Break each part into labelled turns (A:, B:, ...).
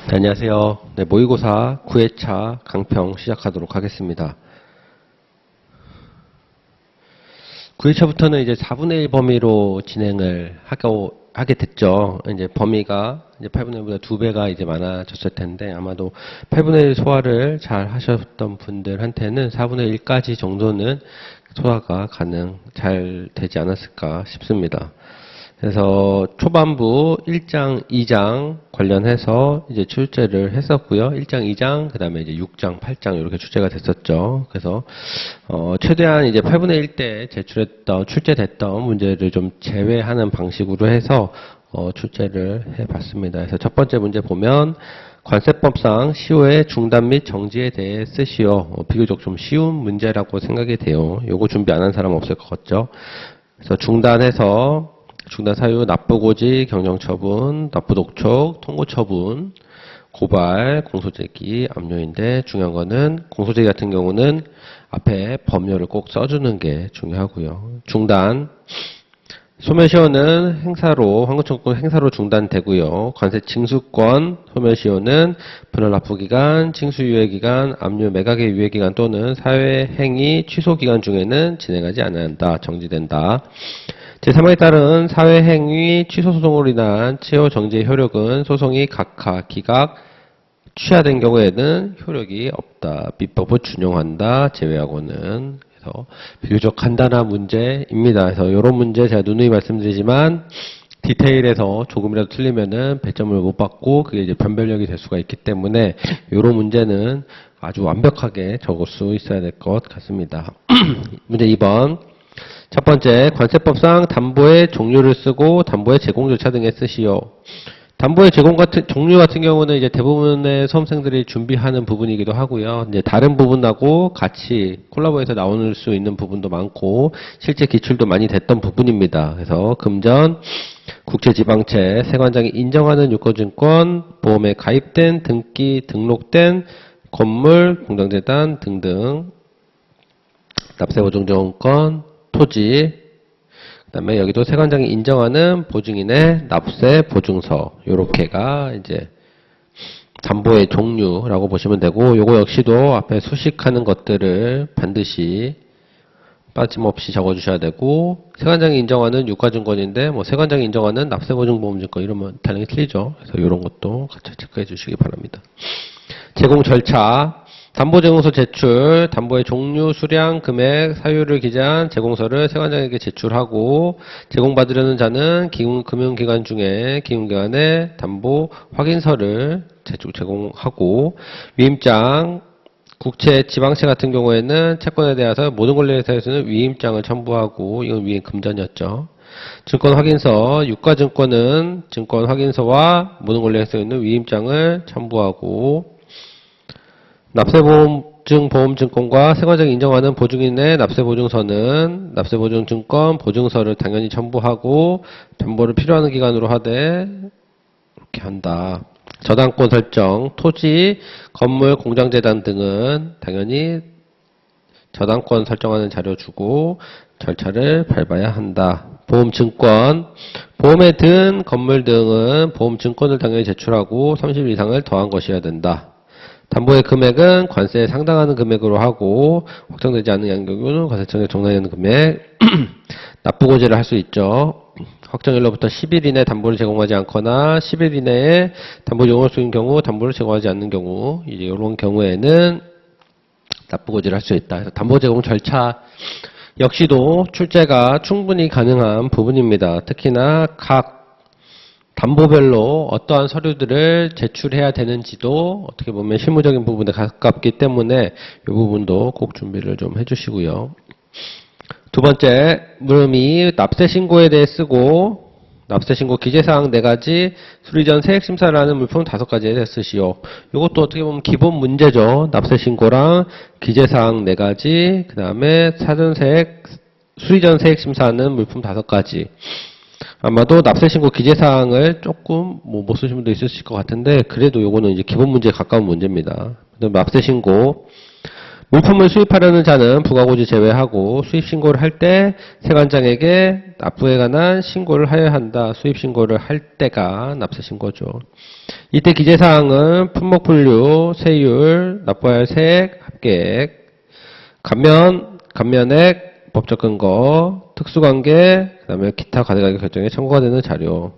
A: 네, 안녕하세요. 네, 모의고사 9회차 강평 시작하도록 하겠습니다. 9회차부터는 이제 4분의 1 범위로 진행을 하게 됐죠. 이제 범위가 이제 8분의 1보다 2배가 이제 많아졌을 텐데, 아마도 8분의 1 소화를 잘 하셨던 분들한테는 4분의 1까지 정도는 소화가 잘 되지 않았을까 싶습니다. 그래서 초반부 1장, 2장 관련해서 이제 출제를 했었고요. 1장, 2장, 그 다음에 이제 6장, 8장 이렇게 출제가 됐었죠. 그래서 최대한 이제 8분의 1 때 출제됐던 문제를 좀 제외하는 방식으로 해서 출제를 해봤습니다. 그래서 첫 번째 문제 보면 관세법상 시효의 중단 및 정지에 대해 쓰시오. 비교적 좀 쉬운 문제라고 생각이 돼요. 요거 준비 안 한 사람 없을 것 같죠. 그래서 중단 사유, 납부고지, 경정처분, 납부독촉, 통고처분, 고발, 공소제기, 압류인데 중요한 거는 공소제기 같은 경우는 앞에 법료를 꼭 써주는 게 중요하고요. 중단, 소멸시효는 환급청구권 행사로 중단되고요. 관세 징수권, 소멸시효는 분할납부기간, 징수유예기간, 압류 매각의 유예기간 또는 사회행위 취소기간 중에는 진행하지 않는다, 정지된다. 제3항에 따른 사회행위 취소소송으로 인한 취소 정지의 효력은 소송이 각하, 기각, 취하된 경우에는 효력이 없다. 민법을 준용한다. 제외하고는. 그래서 비교적 간단한 문제입니다. 그래서 이런 문제 제가 누누이 말씀드리지만 디테일에서 조금이라도 틀리면은 배점을 못 받고 그게 이제 변별력이 될 수가 있기 때문에 이런 문제는 아주 완벽하게 적을 수 있어야 될 것 같습니다. 문제 2번. 첫 번째, 관세법상 담보의 종류를 쓰고 담보의 제공 절차 등에 쓰시오. 담보의 종류 같은 경우는 이제 대부분의 수험생들이 준비하는 부분이기도 하고요. 이제 다른 부분하고 같이 콜라보해서 나올 수 있는 부분도 많고, 실제 기출도 많이 됐던 부분입니다. 그래서 금전, 국채지방채, 세관장이 인정하는 유가증권, 보험에 가입된, 등록된 건물, 공장재단 등등, 납세보증정권, 토지, 그 다음에 여기도 세관장이 인정하는 보증인의 납세 보증서, 요렇게가 이제 담보의 종류라고 보시면 되고, 요거 역시도 앞에 수식하는 것들을 반드시 빠짐없이 적어주셔야 되고, 세관장이 인정하는 유가증권인데, 세관장이 인정하는 납세보증보험증권 이러면 당연히 틀리죠. 그래서 요런 것도 같이 체크해 주시기 바랍니다. 제공 절차. 담보제공서 제출, 담보의 종류, 수량, 금액, 사유를 기재한 제공서를 세관장에게 제출하고 제공받으려는 자는 금융기관 중에金融기관에 담보 확인서를 제공하고 위임장, 국채, 지방채 같은 경우에는 채권에 대해서 모든 권리회사에서는 위임장을 첨부하고 이건 위임 금전이었죠. 증권 확인서, 유가증권은 증권 확인서와 모든 권리회사에 있는 위임장을 첨부하고 납세보증보험증권과 세관장이 인정하는 보증인의 납세보증서는 납세보증증권 보증서를 당연히 첨부하고 담보를 필요한 기간으로 하되 이렇게 한다. 저당권 설정, 토지, 건물, 공장재단 등은 당연히 저당권 설정하는 자료 주고 절차를 밟아야 한다. 보험증권, 보험에 든 건물 등은 보험증권을 당연히 제출하고 30일 이상을 더한 것이어야 된다. 담보의 금액은 관세에 상당하는 금액으로 하고 확정되지 않는 경우는 관세청에 정산되는 금액 납부고지를 할 수 있죠. 확정일로부터 10일 이내 담보를 제공하지 않거나 10일 이내에 담보 용을 쓰는 경우 담보를 제공하지 않는 경우 이제 이런 경우에는 납부고지를 할 수 있다. 그래서 담보 제공 절차 역시도 출제가 충분히 가능한 부분입니다. 특히나 각 담보별로 어떠한 서류들을 제출해야 되는지도 어떻게 보면 실무적인 부분에 가깝기 때문에 이 부분도 꼭 준비를 좀 해주시고요. 두 번째, 물음이 납세신고에 대해 쓰고 납세신고 기재사항 4가지, 수리전 세액심사라는 물품 5가지에 대해 쓰시오. 이것도 어떻게 보면 기본 문제죠. 납세신고랑 기재사항 4가지, 그 다음에 수리전 세액심사하는 물품 5가지. 아마도 납세신고 기재사항을 조금 못 쓰신 분도 있으실 것 같은데 그래도 요거는 이제 기본 문제에 가까운 문제입니다. 납세신고 물품을 수입하려는 자는 부가고지 제외하고 수입 신고를 할 때 세관장에게 납부에 관한 신고를 하여야 한다. 수입 신고를 할 때가 납세 신고죠. 이때 기재사항은 품목 분류, 세율, 납부해야 할 세액, 합계액, 감면액, 법적 근거, 특수관계, 그 다음에 기타 과세가격 결정에 청구가 되는 자료.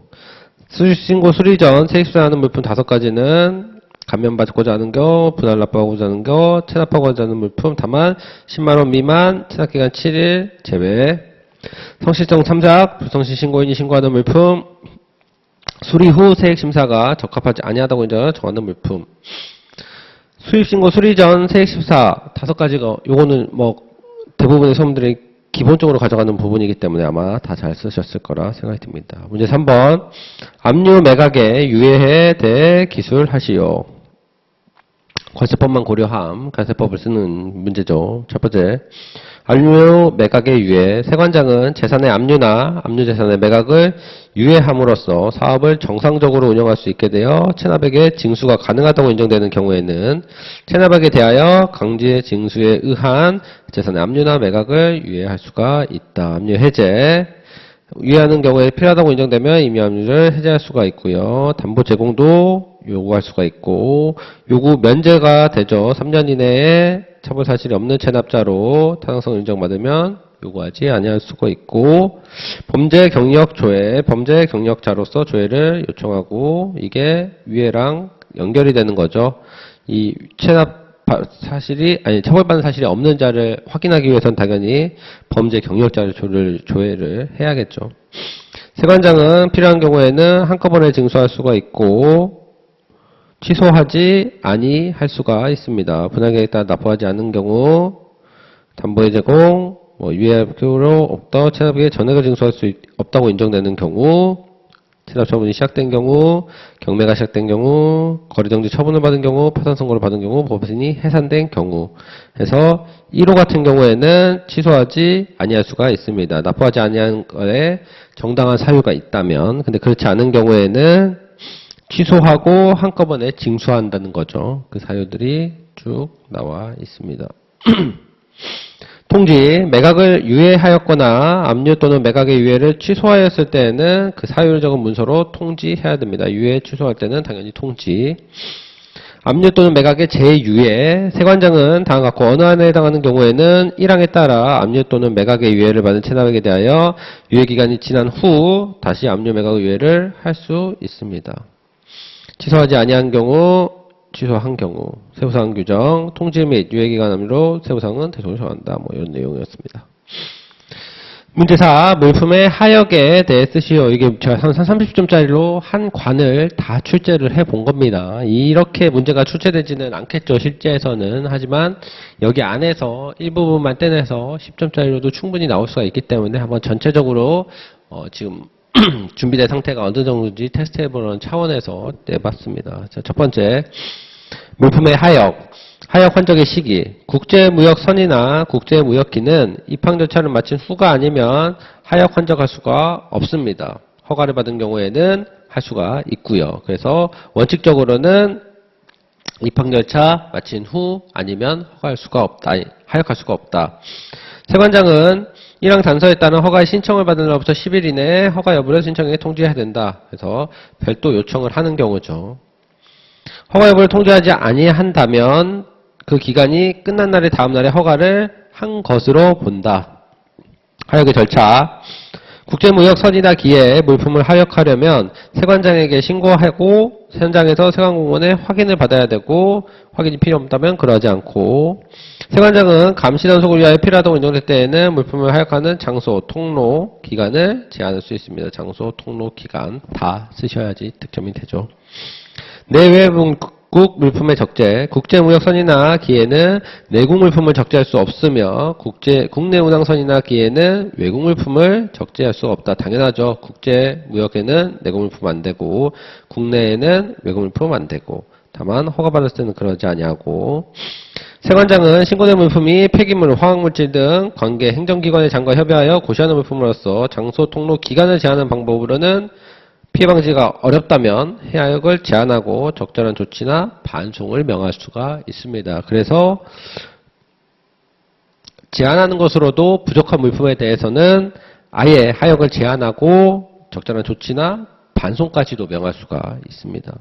A: 수입 신고 수리 전 세액 수령하는 물품 5가지는 감면받고자 하는 겨, 분할 납부하고자 하는 겨, 체납하고자 하는 물품 다만 10만원 미만, 체납기간 7일 제외. 성실성 참작, 불성실 신고인이 신고하는 물품, 수리 후 세액심사가 적합하지 아니하다고 인정하는 정하는 물품. 수입신고 수리 전 세액심사 5가지가, 요거는 뭐 대부분의 소험들이 기본적으로 가져가는 부분이기 때문에 아마 다 잘 쓰셨을 거라 생각이 듭니다. 문제 3번. 압류 매각에 유예에 대해 기술하시오. 관세법만 고려함, 관세법을 쓰는 문제죠. 첫 번째. 압류 매각의 유예. 세관장은 재산의 압류나 압류 재산의 매각을 유예함으로써 사업을 정상적으로 운영할 수 있게 되어 체납액의 징수가 가능하다고 인정되는 경우에는 체납액에 대하여 강제 징수에 의한 재산의 압류나 매각을 유예할 수가 있다. 압류 해제. 유예하는 경우에 필요하다고 인정되면 임의 압류를 해제할 수가 있고요. 담보 제공도 요구할 수가 있고, 요구 면제가 되죠. 3년 이내에 처벌 사실이 없는 체납자로 타당성을 인정받으면 요구하지 아니할 수가 있고, 범죄 경력 조회, 범죄 경력자로서 조회를 요청하고, 이게 유예랑 연결이 되는 거죠. 이 체납 처벌받는 사실이 없는 자를 확인하기 위해서는 당연히 범죄 경력자를 조회를 해야겠죠. 세관장은 필요한 경우에는 한꺼번에 징수할 수가 있고, 취소하지 아니할 수가 있습니다. 분할계획에 따라 납부하지 않는 경우, 담보의 제공, 유예 필요로 없다, 체납액에 전액을 징수할 수 없다고 인정되는 경우, 체납 처분이 시작된 경우, 경매가 시작된 경우, 거래정지 처분을 받은 경우, 파산 선고를 받은 경우, 법인이 해산된 경우 해서 1호 같은 경우에는 취소하지 아니할 수가 있습니다. 납부하지 아니한 거에 정당한 사유가 있다면, 근데 그렇지 않은 경우에는 취소하고 한꺼번에 징수한다는 거죠. 그 사유들이 쭉 나와 있습니다. 통지, 매각을 유예하였거나 압류 또는 매각의 유예를 취소하였을 때에는 그 사유를 적은 문서로 통지해야 됩니다. 유예 취소할 때는 당연히 통지. 압류 또는 매각의 재유예, 세관장은 다음과 같고 어느 안에 해당하는 경우에는 1항에 따라 압류 또는 매각의 유예를 받은 체납액에 대하여 유예기간이 지난 후 다시 압류 매각의 유예를 할 수 있습니다. 취소하지 아니한 경우, 취소한 경우, 세부사항 규정, 통지 및 유예기간 압류로 세부사항은 대속을 정한다. 뭐 이런 내용이었습니다. 문제 4. 물품의 하역에 대해 쓰시오. 이게 제가 한 30점짜리로 한 관을 다 출제를 해본 겁니다. 이렇게 문제가 출제되지는 않겠죠. 실제에서는. 하지만 여기 안에서 일부분만 떼내서 10점짜리로도 충분히 나올 수가 있기 때문에 한번 전체적으로 지금 준비된 상태가 어느 정도인지 테스트해보는 차원에서 내봤습니다. 자, 첫 번째, 물품의 하역. 하역 환적의 시기. 국제무역선이나 국제무역기는 입항 절차를 마친 후가 아니면 하역 환적할 수가 없습니다. 허가를 받은 경우에는 할 수가 있고요. 그래서 원칙적으로는 입항 절차 마친 후 아니면 허가할 수가 없다. 하역할 수가 없다. 세관장은 1항 단서에 따른 허가의 신청을 받은 날부터 10일 이내에 허가 여부를 신청에 통지해야 된다. 그래서 별도 요청을 하는 경우죠. 허가 여부를 통지하지 아니한다면 그 기간이 끝난 날의 다음 날에 허가를 한 것으로 본다. 하역의 절차. 국제무역선이나 기에 물품을 하역하려면 세관장에게 신고하고 현장에서 세관공무원의 확인을 받아야 되고 확인이 필요 없다면 그러지 않고 세관장은 감시 단속을 위하여 필요하다고 인정될 때에는 물품을 하역하는 장소, 통로, 기간을 제한할 수 있습니다. 장소, 통로, 기간 다 쓰셔야지 득점이 되죠. 내외국 물품의 적재, 국제무역선이나 기에는 내국 물품을 적재할 수 없으며 국내 운항선이나 기에는 외국 물품을 적재할 수 없다. 당연하죠. 국제무역에는 내국 물품 안 되고 국내에는 외국 물품 안 되고 다만 허가받았을 때는 그러지 아니하고 세관장은 신고된 물품이 폐기물, 화학물질 등 관계 행정기관의 장과 협의하여 고시하는 물품으로서 장소, 통로, 기간을 제한하는 방법으로는 피해 방지가 어렵다면 해하역을 제한하고 적절한 조치나 반송을 명할 수가 있습니다. 그래서 제한하는 것으로도 부족한 물품에 대해서는 아예 하역을 제한하고 적절한 조치나 반송까지도 명할 수가 있습니다.